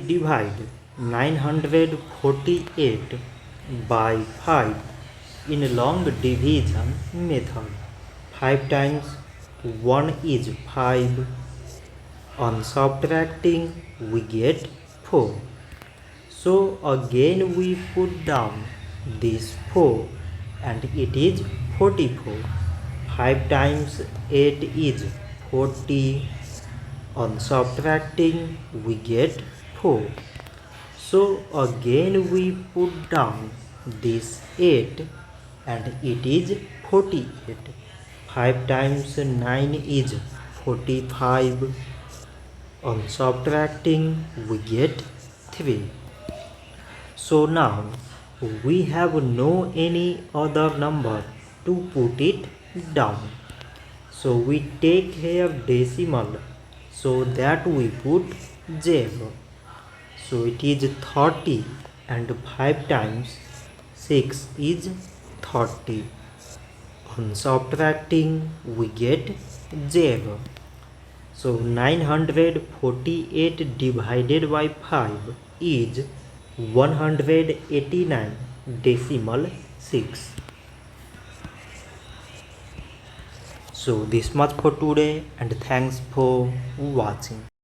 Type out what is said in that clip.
Divide 948 by 5 in long division method. 5 times 1 is 5. On subtracting we get 4. So again we put down this 4 and it is 44. 5 times 8 is 40. On subtracting we get 4. So again we put down this 8 and it is 48. 5 times 9 is 45. On subtracting we get 3. So now we have no any other number to put it down. So we take here decimal so that we put 0. So it is 30 and 5 times 6 is 30. On subtracting we get 0. So 948 divided by 5 is 189 decimal 6. So this much for today and thanks for watching.